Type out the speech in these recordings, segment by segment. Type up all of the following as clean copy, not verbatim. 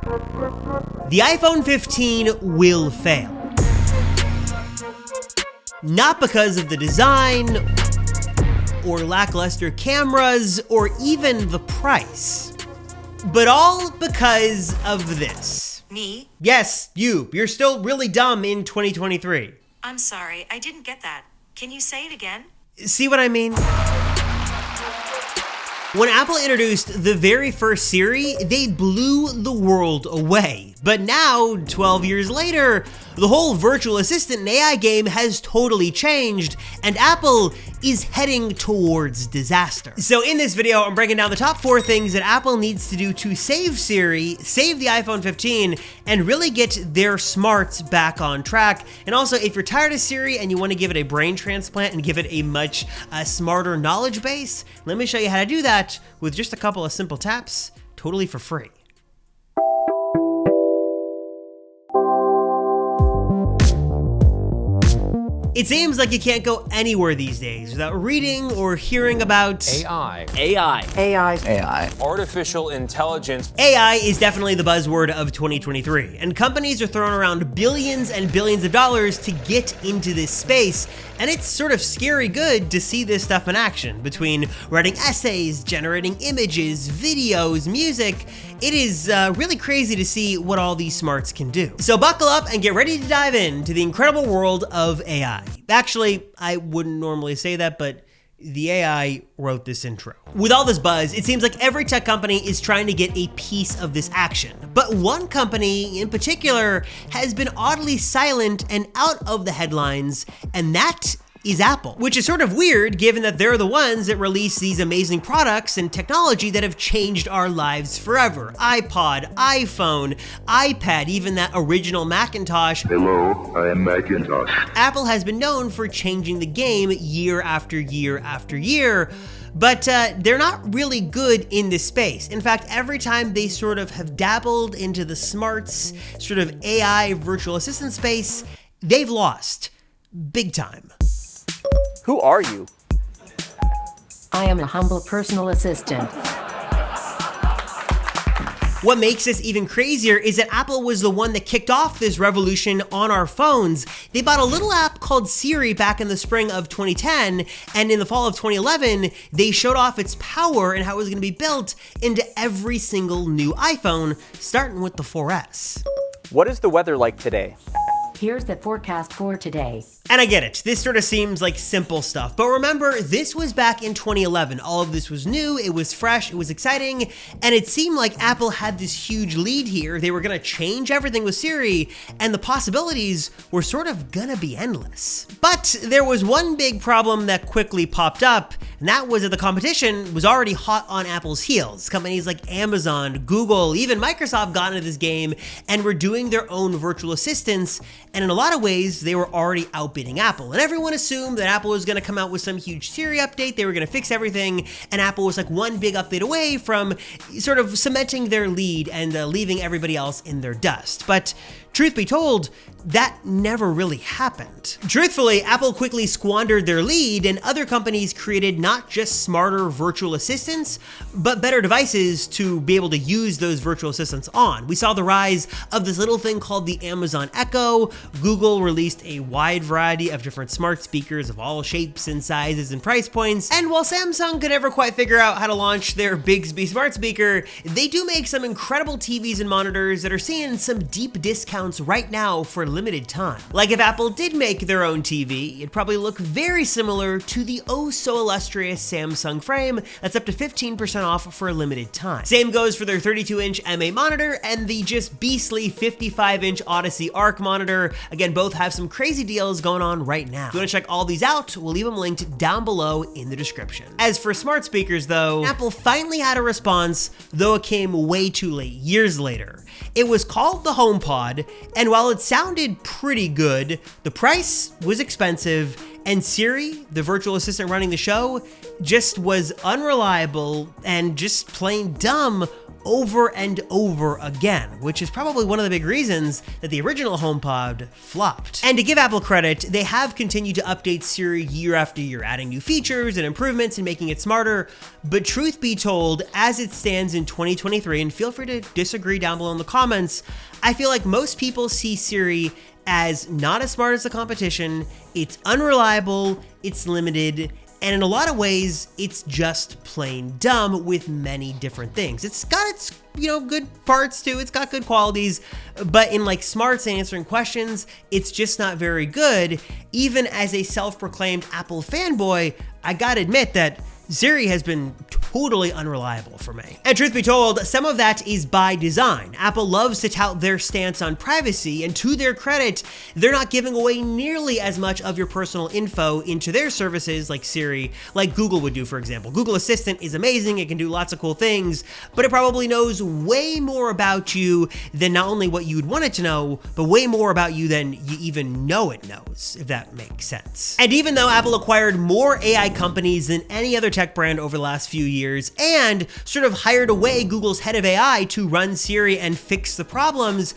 The iPhone 15 will fail. Not because of the design, or lackluster cameras, or even the price, but all because of this. Me? Yes, you. You're still really dumb in 2023. I'm sorry, I didn't get that. Can you say it again? See what I mean? When Apple introduced the very first Siri, they blew the world away. But now, 12 years later, the whole virtual assistant and AI game has totally changed, and Apple is heading towards disaster. So in this video, I'm breaking down the top 4 things that Apple needs to do to save Siri, save the iPhone 15, and really get their smarts back on track. And also, if you're tired of Siri and you want to give it a brain transplant and give it a much smarter knowledge base, let me show you how to do that with just a couple of simple taps, totally for free. It seems like you can't go anywhere these days without reading or hearing about AI. Artificial intelligence. AI is definitely the buzzword of 2023, and companies are throwing around billions and billions of dollars to get into this space, and it's sort of scary good to see this stuff in action. Between writing essays, generating images, videos, music, it is really crazy to see what all these smarts can do. So buckle up and get ready to dive into the incredible world of AI. Actually, I wouldn't normally say that, but the AI wrote this intro. With all this buzz, it seems like every tech company is trying to get a piece of this action. But one company in particular has been oddly silent and out of the headlines, and that is Apple, which is sort of weird given that they're the ones that release these amazing products and technology that have changed our lives forever. iPod, iPhone, iPad, even that original Macintosh. Hello, I am Macintosh. Apple has been known for changing the game year after year after year, but they're not really good in this space. In fact, every time they sort of have dabbled into the smarts, sort of AI virtual assistant space, they've lost big time. Who are you? I am a humble personal assistant. What makes this even crazier is that Apple was the one that kicked off this revolution on our phones. They bought a little app called Siri back in the spring of 2010, and in the fall of 2011, they showed off its power and how it was going to be built into every single new iPhone, starting with the 4S. What is the weather like today? Here's the forecast for today. And I get it, this sort of seems like simple stuff, but remember, this was back in 2011. All of this was new, it was fresh, it was exciting, and it seemed like Apple had this huge lead here. They were gonna change everything with Siri, and the possibilities were sort of gonna be endless. But there was one big problem that quickly popped up, and that was that the competition was already hot on Apple's heels. Companies like Amazon, Google, even Microsoft got into this game and were doing their own virtual assistants, and in a lot of ways, they were already outbidding Apple. And everyone assumed that Apple was gonna come out with some huge Siri update, they were gonna fix everything, and Apple was like one big update away from sort of cementing their lead and leaving everybody else in their dust. But truth be told, that never really happened. Truthfully, Apple quickly squandered their lead, and other companies created not just smarter virtual assistants, but better devices to be able to use those virtual assistants on. We saw the rise of this little thing called the Amazon Echo. Google released a wide variety of different smart speakers of all shapes and sizes and price points. And while Samsung could never quite figure out how to launch their Bixby smart speaker, they do make some incredible TVs and monitors that are seeing some deep discounts right now for limited time. Like if Apple did make their own TV, it'd probably look very similar to the oh so illustrious Samsung frame that's up to 15% off for a limited time. Same goes for their 32-inch MA monitor and the just beastly 55-inch Odyssey Arc monitor. Again, both have some crazy deals going on right now. If you want to check all these out, we'll leave them linked down below in the description. As for smart speakers though, Apple finally had a response, though it came way too late, years later. It was called the HomePod, and while it sounded pretty good, the price was expensive, and Siri, the virtual assistant running the show, just was unreliable and just plain dumb over and over again, which is probably one of the big reasons that the original HomePod flopped. And to give Apple credit, they have continued to update Siri year after year, adding new features and improvements and making it smarter. But truth be told, as it stands in 2023, and feel free to disagree down below in the comments, I feel like most people see Siri as not as smart as the competition, it's unreliable, it's limited, and in a lot of ways, it's just plain dumb with many different things. It's got its, good parts too. It's got good qualities, but in like smarts and answering questions, it's just not very good. Even as a self-proclaimed Apple fanboy, I gotta admit that Siri has been totally unreliable for me. And truth be told, some of that is by design. Apple loves to tout their stance on privacy, and to their credit, they're not giving away nearly as much of your personal info into their services like Siri, like Google would do, for example. Google Assistant is amazing, it can do lots of cool things, but it probably knows way more about you than not only what you'd want it to know, but way more about you than you even know it knows, if that makes sense. And even though Apple acquired more AI companies than any other tech brand over the last few years, and sort of hired away Google's head of AI to run Siri and fix the problems,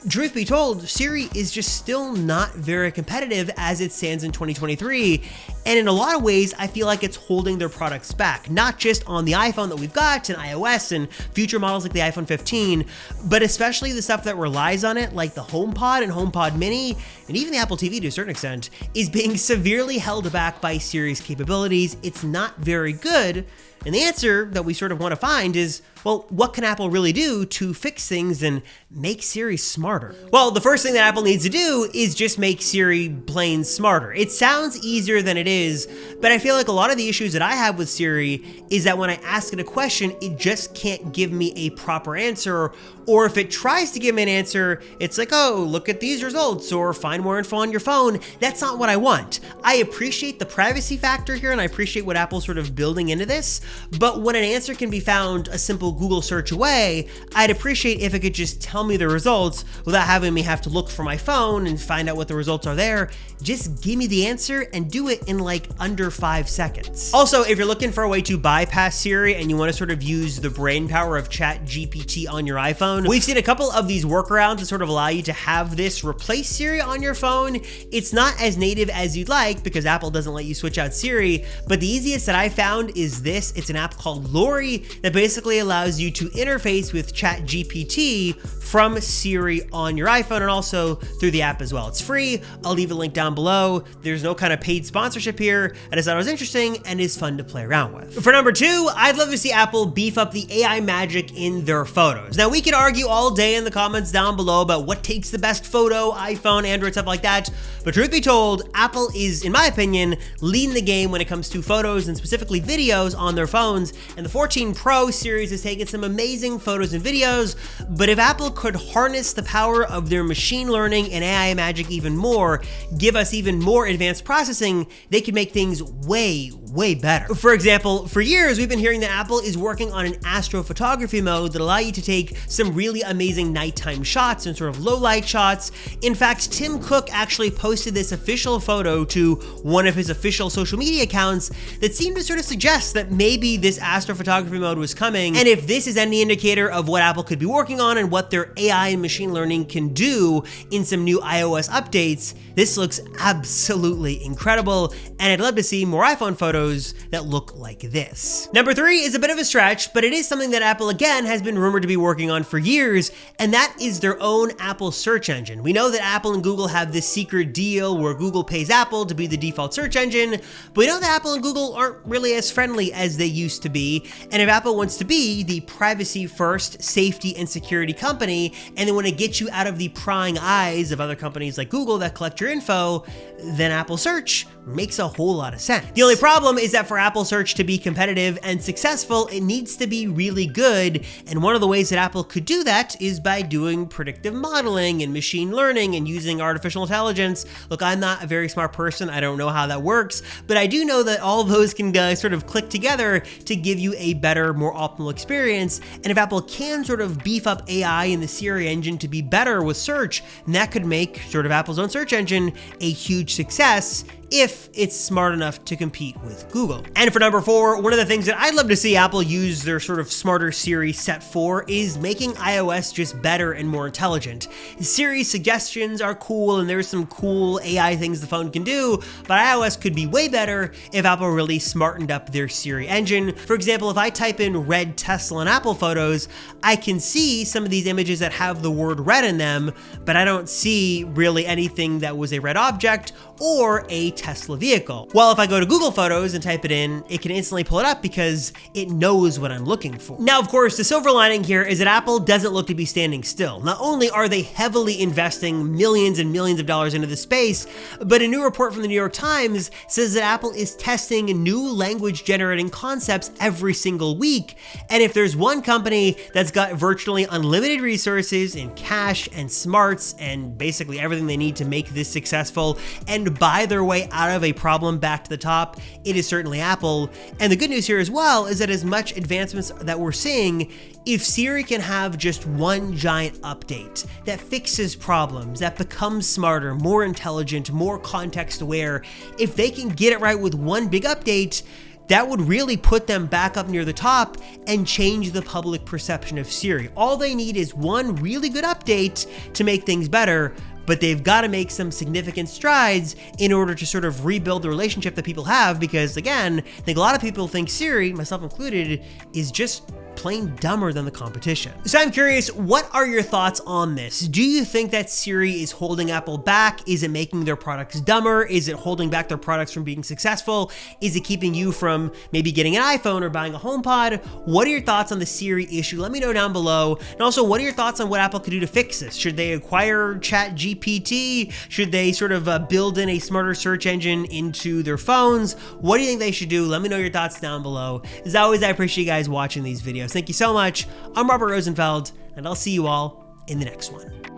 truth be told, Siri is just still not very competitive as it stands in 2023. And in a lot of ways, I feel like it's holding their products back, not just on the iPhone that we've got and iOS and future models like the iPhone 15, but especially the stuff that relies on it, like the HomePod and HomePod Mini, and even the Apple TV to a certain extent, is being severely held back by Siri's capabilities. It's not very good. And the answer that we sort of want to find is, well, what can Apple really do to fix things and make Siri smarter? Well, the first thing that Apple needs to do is just make Siri plain smarter. It sounds easier than it is, but I feel like a lot of the issues that I have with Siri is that when I ask it a question, it just can't give me a proper answer. Or if it tries to give me an answer, it's like, oh, look at these results, or find more info on your phone. That's not what I want. I appreciate the privacy factor here, and I appreciate what Apple's sort of building into this, but when an answer can be found a simple Google search away, I'd appreciate if it could just tell me the results without having me have to look for my phone and find out what the results are there. Just give me the answer and do it in like under 5 seconds. Also, if you're looking for a way to bypass Siri and you want to sort of use the brain power of ChatGPT on your iPhone, we've seen a couple of these workarounds that sort of allow you to have this replace Siri on your phone. It's not as native as you'd like because Apple doesn't let you switch out Siri, but the easiest that I found is this. It's an app called Lori that basically allows you to interface with ChatGPT from Siri on your iPhone and also through the app as well. It's free. I'll leave a link down below. There's no kind of paid sponsorship here. I just thought it was interesting and is fun to play around with. For number 2, I'd love to see Apple beef up the AI magic in their photos. Now, we could argue all day in the comments down below about what takes the best photo, iPhone, Android, stuff like that, but truth be told, Apple is, in my opinion, leading the game when it comes to photos and specifically videos on their phones, and the 14 Pro series has taken some amazing photos and videos, but if Apple could harness the power of their machine learning and AI magic even more, give us even more advanced processing, they could make things way better. For example, for years, we've been hearing that Apple is working on an astrophotography mode that allow you to take some really amazing nighttime shots and sort of low light shots. In fact, Tim Cook actually posted this official photo to one of his official social media accounts that seemed to sort of suggest that maybe this astrophotography mode was coming. And if this is any indicator of what Apple could be working on and what their AI and machine learning can do in some new iOS updates, this looks absolutely incredible, and I'd love to see more iPhone photos that look like this. Number 3 is a bit of a stretch, but it is something that Apple again has been rumored to be working on for years, and that is their own Apple search engine. We know that Apple and Google have this secret deal where Google pays Apple to be the default search engine, but we know that Apple and Google aren't really as friendly as they used to be, and if Apple wants to be the privacy-first safety and security company, and they want to get you out of the prying eyes of other companies like Google that collect your info, then Apple Search makes a whole lot of sense. The only problem is that for Apple Search to be competitive and successful, it needs to be really good, and one of the ways that Apple could do that is by doing predictive modeling and machine learning and using artificial intelligence. Look, I'm not a very smart person, I don't know how that works, but I do know that all those can sort of click together to give you a better, more optimal experience, and if Apple can sort of beef up AI in the Siri engine to be better with search, then that could make sort of Apple's own search engine a huge success if it's smart enough to compete with Google. And for number 4, one of the things that I'd love to see Apple use their sort of smarter Siri set for is making iOS just better and more intelligent. Siri suggestions are cool and there's some cool AI things the phone can do, but iOS could be way better if Apple really smartened up their Siri engine. For example, if I type in red Tesla in Apple Photos, I can see some of these images that have the word red in them, but I don't see really anything that was a red object or a Tesla vehicle. While if I go to Google Photos and type it in, it can instantly pull it up because it knows what I'm looking for. Now, of course, the silver lining here is that Apple doesn't look to be standing still. Not only are they heavily investing millions and millions of dollars into the space, but a new report from the New York Times says that Apple is testing new language generating concepts every single week. And if there's one company that's got virtually unlimited resources in cash and smarts and basically everything they need to make this successful and buy their way out of a problem back to the top, it is certainly Apple. And the good news here as well is that as much advancements that we're seeing, if Siri can have just one giant update that fixes problems, that becomes smarter, more intelligent, more context aware, if they can get it right with one big update, that would really put them back up near the top and change the public perception of Siri. All they need is one really good update to make things better, but they've got to make some significant strides in order to sort of rebuild the relationship that people have, because again, I think a lot of people think Siri, myself included, is just plain dumber than the competition. So I'm curious, what are your thoughts on this? Do you think that Siri is holding Apple back? Is it making their products dumber? Is it holding back their products from being successful? Is it keeping you from maybe getting an iPhone or buying a HomePod? What are your thoughts on the Siri issue? Let me know down below. And also, what are your thoughts on what Apple could do to fix this? Should they acquire ChatGPT? Should they sort of build in a smarter search engine into their phones? What do you think they should do? Let me know your thoughts down below. As always, I appreciate you guys watching these videos. Thank you so much. I'm Robert Rosenfeld, and I'll see you all in the next one.